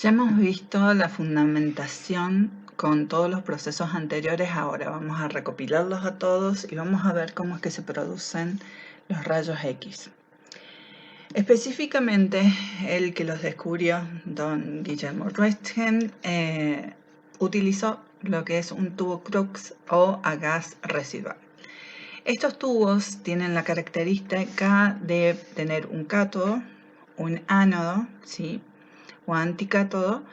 Ya hemos visto la fundamentación con todos los procesos anteriores. Ahora vamos a recopilarlos a todos y vamos a ver cómo es que se producen los rayos X. Específicamente, el que los descubrió, don Guillermo Röntgen, utilizó lo que es un tubo Crookes o a gas residual. Estos tubos tienen la característica de tener un cátodo, un ánodo, ¿sí?, o anticátodo,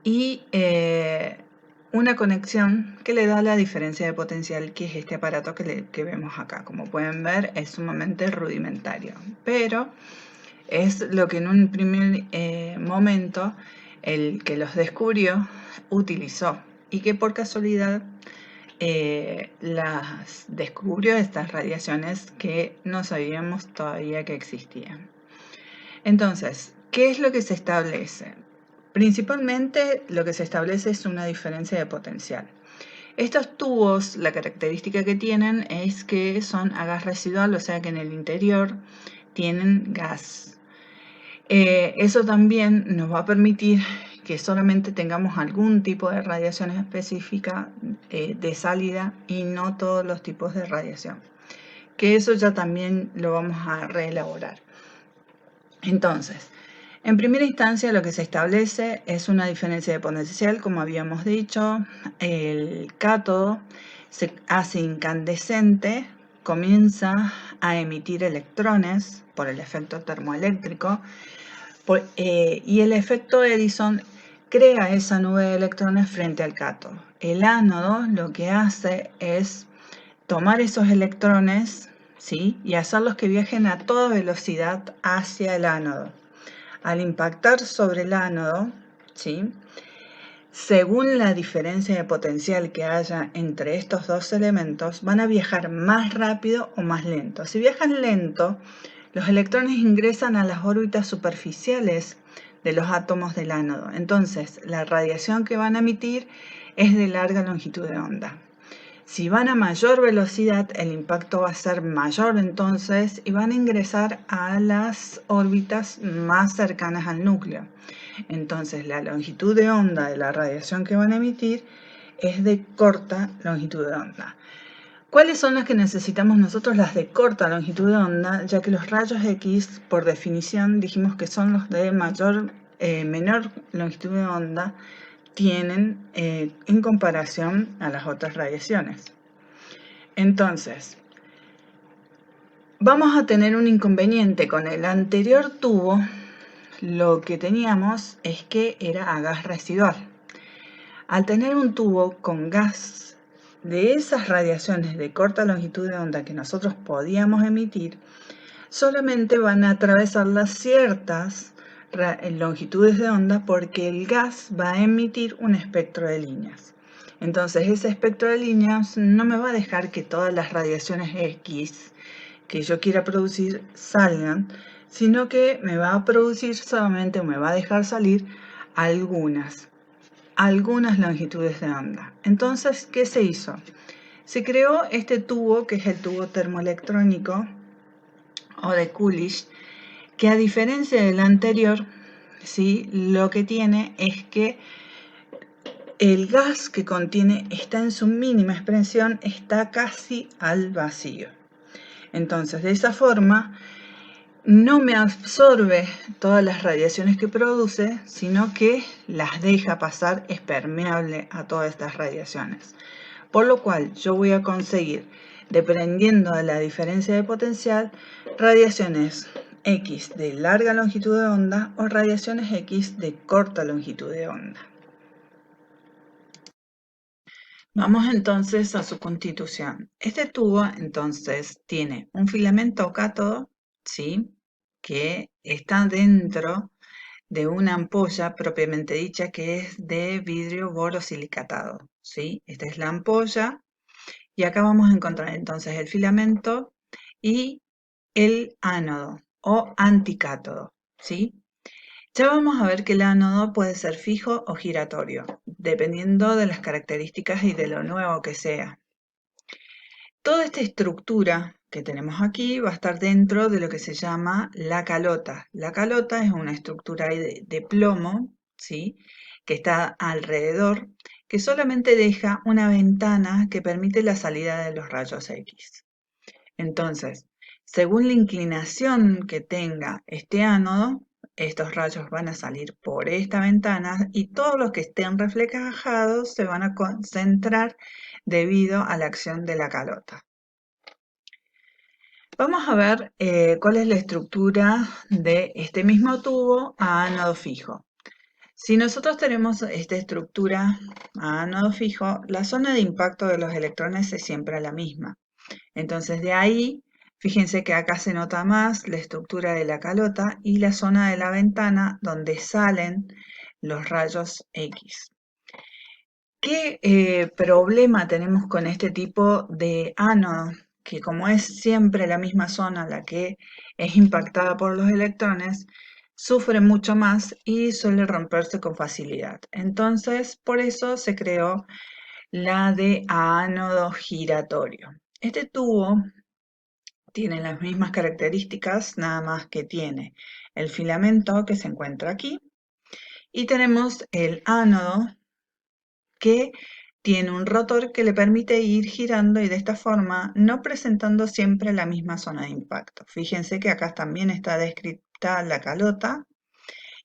y una conexión que le da la diferencia de potencial, que es este aparato que vemos acá. Como pueden ver, es sumamente rudimentario, pero es lo que en un primer momento el que los descubrió utilizó, y que por casualidad las descubrió estas radiaciones que no sabíamos todavía que existían. Entonces, ¿qué es lo que se establece? Principalmente lo que se establece es una diferencia de potencial. Estos tubos, la característica que tienen es que son a gas residual, o sea que en el interior tienen gas. Eso también nos va a permitir que solamente tengamos algún tipo de radiación específica de salida y no todos los tipos de radiación. Que eso ya también lo vamos a reelaborar. Entonces, en primera instancia lo que se establece es una diferencia de potencial, como habíamos dicho. El cátodo se hace incandescente, comienza a emitir electrones por el efecto termoeléctrico, y el efecto Edison crea esa nube de electrones frente al cátodo. El ánodo lo que hace es tomar esos electrones, ¿sí?, y hacerlos que viajen a toda velocidad hacia el ánodo. Al impactar sobre el ánodo, ¿sí?, según la diferencia de potencial que haya entre estos dos elementos, van a viajar más rápido o más lento. Si viajan lento, los electrones ingresan a las órbitas superficiales de los átomos del ánodo. Entonces, la radiación que van a emitir es de larga longitud de onda. Si van a mayor velocidad, el impacto va a ser mayor entonces y van a ingresar a las órbitas más cercanas al núcleo. Entonces, la longitud de onda de la radiación que van a emitir es de corta longitud de onda. ¿Cuáles son las que necesitamos nosotros? Las de corta longitud de onda, ya que los rayos X, por definición, dijimos que son los de menor longitud de onda, tienen en comparación a las otras radiaciones. Entonces, vamos a tener un inconveniente con el anterior tubo. Lo que teníamos es que era a gas residual. Al tener un tubo con gas de esas radiaciones de corta longitud de onda que nosotros podíamos emitir, solamente van a atravesar las ciertas longitudes de onda, porque el gas va a emitir un espectro de líneas. Entonces ese espectro de líneas no me va a dejar que todas las radiaciones X que yo quiera producir salgan, sino que me va a producir solamente, o me va a dejar salir algunas longitudes de onda. Entonces, ¿qué se hizo? Se creó este tubo, que es el tubo termoelectrónico o de Coolidge, que a diferencia del anterior, ¿sí?, lo que tiene es que el gas que contiene está en su mínima expresión, está casi al vacío. Entonces, de esa forma, no me absorbe todas las radiaciones que produce, sino que las deja pasar, es permeable a todas estas radiaciones. Por lo cual, yo voy a conseguir, dependiendo de la diferencia de potencial, radiaciones X de larga longitud de onda o radiaciones X de corta longitud de onda. Vamos entonces a su constitución. Este tubo entonces tiene un filamento cátodo, ¿sí?, que está dentro de una ampolla propiamente dicha, que es de vidrio borosilicatado, ¿sí? Esta es la ampolla, y acá vamos a encontrar entonces el filamento y el ánodo o anticátodo, ¿sí? Ya vamos a ver que el ánodo puede ser fijo o giratorio, dependiendo de las características y de lo nuevo que sea. Toda esta estructura que tenemos aquí va a estar dentro de lo que se llama la calota. La calota es una estructura de plomo, ¿sí? Que está alrededor, que solamente deja una ventana que permite la salida de los rayos X. Entonces, según la inclinación que tenga este ánodo, estos rayos van a salir por esta ventana y todos los que estén reflejados se van a concentrar debido a la acción de la calota. Vamos a ver cuál es la estructura de este mismo tubo a ánodo fijo. Si nosotros tenemos esta estructura a ánodo fijo, la zona de impacto de los electrones es siempre la misma. Entonces de ahí, fíjense que acá se nota más la estructura de la calota y la zona de la ventana donde salen los rayos X. ¿Qué problema tenemos con este tipo de ánodo? Que como es siempre la misma zona la que es impactada por los electrones, sufre mucho más y suele romperse con facilidad. Entonces, por eso se creó la de ánodo giratorio. Este tubo tiene las mismas características, nada más que tiene el filamento que se encuentra aquí y tenemos el ánodo que tiene un rotor que le permite ir girando y de esta forma no presentando siempre la misma zona de impacto. Fíjense que acá también está descrita la calota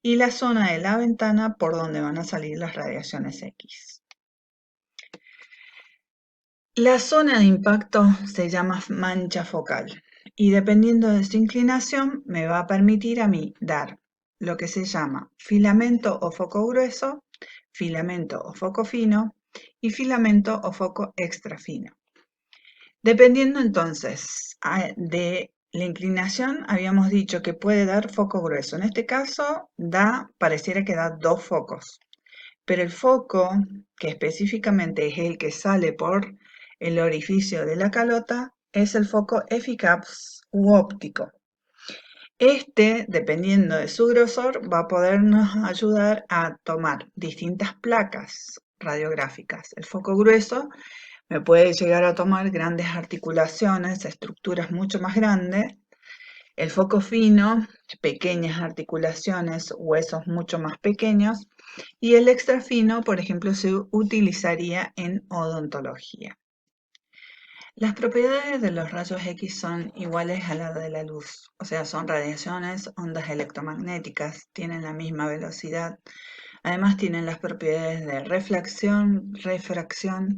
y la zona de la ventana por donde van a salir las radiaciones X. La zona de impacto se llama mancha focal y dependiendo de su inclinación me va a permitir a mí dar lo que se llama filamento o foco grueso, filamento o foco fino y filamento o foco extra fino. Dependiendo entonces de la inclinación, habíamos dicho que puede dar foco grueso. En este caso pareciera que da dos focos, pero el foco, que específicamente es el que sale por el orificio de la calota, es el foco eficaz u óptico. Este, dependiendo de su grosor, va a podernos ayudar a tomar distintas placas radiográficas. El foco grueso me puede llegar a tomar grandes articulaciones, estructuras mucho más grandes. El foco fino, pequeñas articulaciones, huesos mucho más pequeños. Y el extra fino, por ejemplo, se utilizaría en odontología. Las propiedades de los rayos X son iguales a las de la luz, o sea, son radiaciones, ondas electromagnéticas, tienen la misma velocidad. Además tienen las propiedades de reflexión, refracción,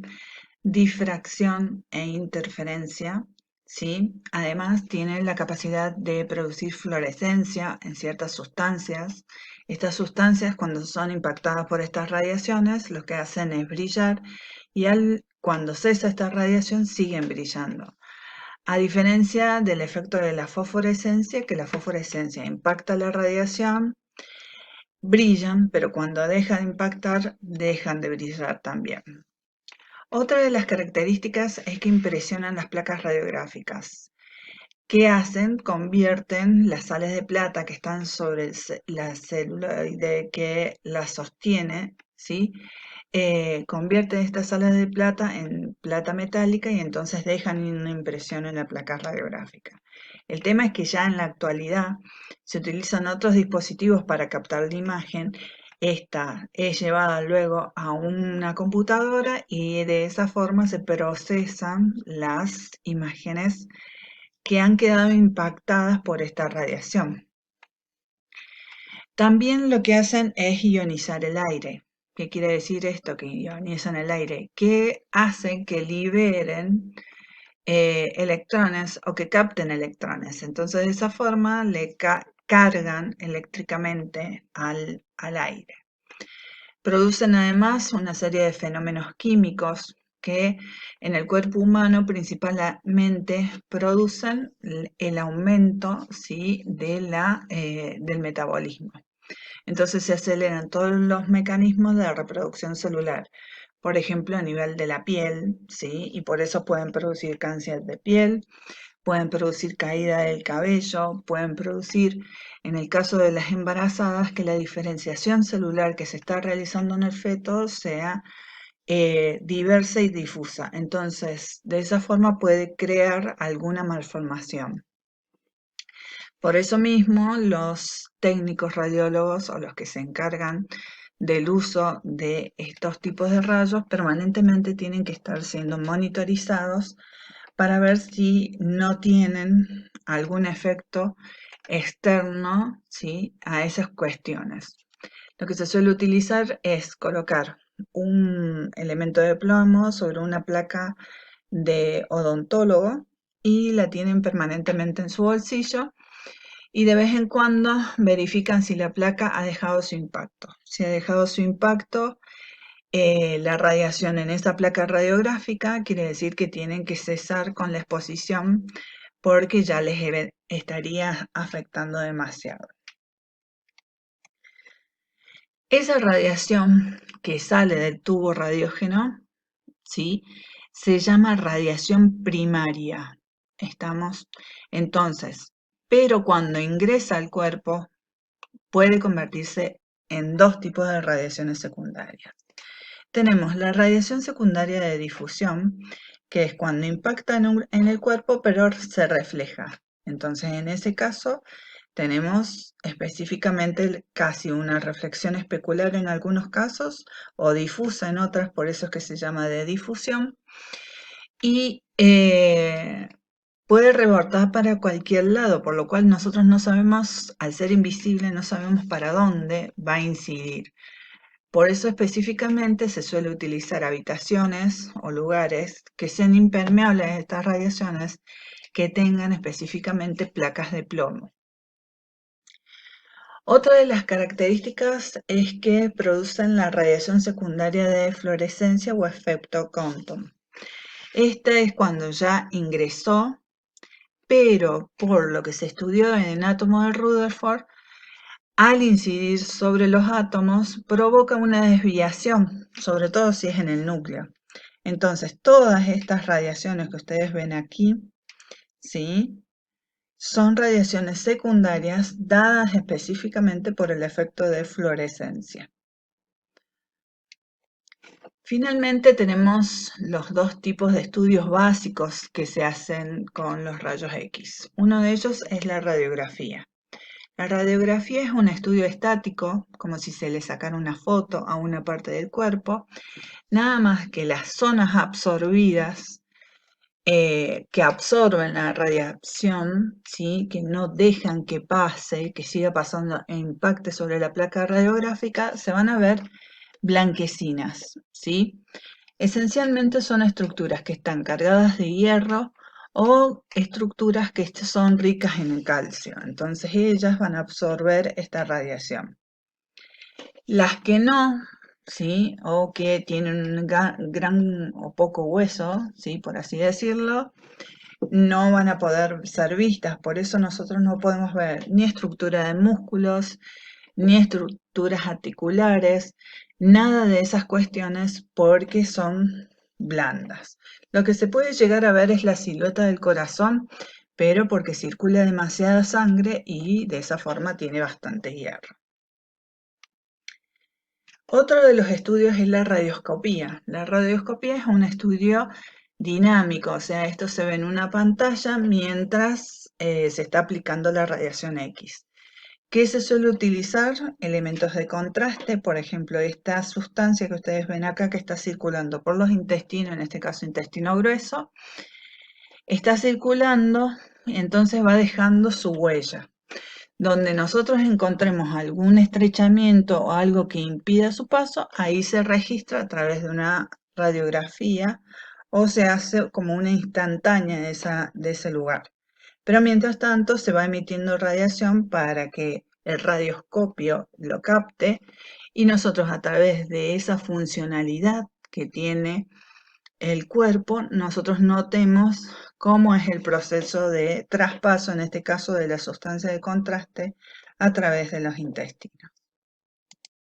difracción e interferencia, ¿sí? Además tienen la capacidad de producir fluorescencia en ciertas sustancias. Estas sustancias, cuando son impactadas por estas radiaciones, lo que hacen es brillar y cuando cesa esta radiación siguen brillando. A diferencia del efecto de la fosforescencia, que la fosforescencia impacta la radiación, brillan, pero cuando deja de impactar, dejan de brillar también. Otra de las características es que impresionan las placas radiográficas. ¿Qué hacen? Convierten las sales de plata que están sobre la celuloide que la sostiene, ¿sí? Convierten estas sales de plata en plata metálica y entonces dejan una impresión en la placa radiográfica. El tema es que ya en la actualidad se utilizan otros dispositivos para captar la imagen. Esta es llevada luego a una computadora y de esa forma se procesan las imágenes que han quedado impactadas por esta radiación. También lo que hacen es ionizar el aire. ¿Qué quiere decir esto? Que ionizan el aire, que hacen que liberen electrones o que capten electrones. Entonces de esa forma le cargan eléctricamente al aire. Producen además una serie de fenómenos químicos que en el cuerpo humano principalmente producen el aumento, ¿sí?, del metabolismo. Entonces se aceleran todos los mecanismos de reproducción celular, por ejemplo a nivel de la piel, ¿sí?, y por eso pueden producir cáncer de piel, pueden producir caída del cabello, pueden producir, en el caso de las embarazadas, que la diferenciación celular que se está realizando en el feto sea diversa y difusa. Entonces, de esa forma puede crear alguna malformación. Por eso mismo, los técnicos radiólogos o los que se encargan del uso de estos tipos de rayos, permanentemente tienen que estar siendo monitorizados para ver si no tienen algún efecto externo, ¿sí?, a esas cuestiones. Lo que se suele utilizar es colocar un elemento de plomo sobre una placa de odontólogo y la tienen permanentemente en su bolsillo y de vez en cuando verifican si la placa ha dejado su impacto. Si ha dejado su impacto, la radiación en esa placa radiográfica quiere decir que tienen que cesar con la exposición porque ya les estaría afectando demasiado. Esa radiación que sale del tubo radiógeno, ¿sí?, se llama radiación primaria. ¿Estamos? Entonces, pero cuando ingresa al cuerpo, puede convertirse en dos tipos de radiaciones secundarias. Tenemos la radiación secundaria de difusión, que es cuando impacta en el cuerpo, pero se refleja. Entonces, en ese caso, tenemos específicamente casi una reflexión especular en algunos casos o difusa en otras, por eso es que se llama de difusión. Y puede rebotar para cualquier lado, por lo cual nosotros no sabemos, al ser invisible, no sabemos para dónde va a incidir. Por eso específicamente se suele utilizar habitaciones o lugares que sean impermeables a estas radiaciones, que tengan específicamente placas de plomo. Otra de las características es que producen la radiación secundaria de fluorescencia o efecto Compton. Esta es cuando ya ingresó, pero por lo que se estudió en el átomo de Rutherford, al incidir sobre los átomos provoca una desviación, sobre todo si es en el núcleo. Entonces, todas estas radiaciones que ustedes ven aquí, ¿sí?, son radiaciones secundarias dadas específicamente por el efecto de fluorescencia. Finalmente tenemos los dos tipos de estudios básicos que se hacen con los rayos X. Uno de ellos es la radiografía. La radiografía es un estudio estático, como si se le sacara una foto a una parte del cuerpo, nada más que las zonas absorbidas que absorben la radiación, ¿sí?, que no dejan que pase, que siga pasando e impacte sobre la placa radiográfica, se van a ver blanquecinas, ¿sí? Esencialmente son estructuras que están cargadas de hierro o estructuras que son ricas en el calcio. Entonces ellas van a absorber esta radiación. Las que no, ¿sí?, o que tienen un gran o poco hueso, ¿sí?, por así decirlo, no van a poder ser vistas. Por eso nosotros no podemos ver ni estructura de músculos, ni estructuras articulares, nada de esas cuestiones porque son blandas. Lo que se puede llegar a ver es la silueta del corazón, pero porque circula demasiada sangre y de esa forma tiene bastante hierro. Otro de los estudios es la radioscopía. La radioscopía es un estudio dinámico, o sea, esto se ve en una pantalla mientras se está aplicando la radiación X. ¿Qué se suele utilizar? Elementos de contraste, por ejemplo, esta sustancia que ustedes ven acá que está circulando por los intestinos, en este caso intestino grueso, está circulando y entonces va dejando su huella. Donde nosotros encontremos algún estrechamiento o algo que impida su paso, ahí se registra a través de una radiografía o se hace como una instantánea de ese lugar. Pero mientras tanto se va emitiendo radiación para que el radioscopio lo capte y nosotros a través de esa funcionalidad que tiene el cuerpo, nosotros notemos cómo es el proceso de traspaso, en este caso de la sustancia de contraste, a través de los intestinos.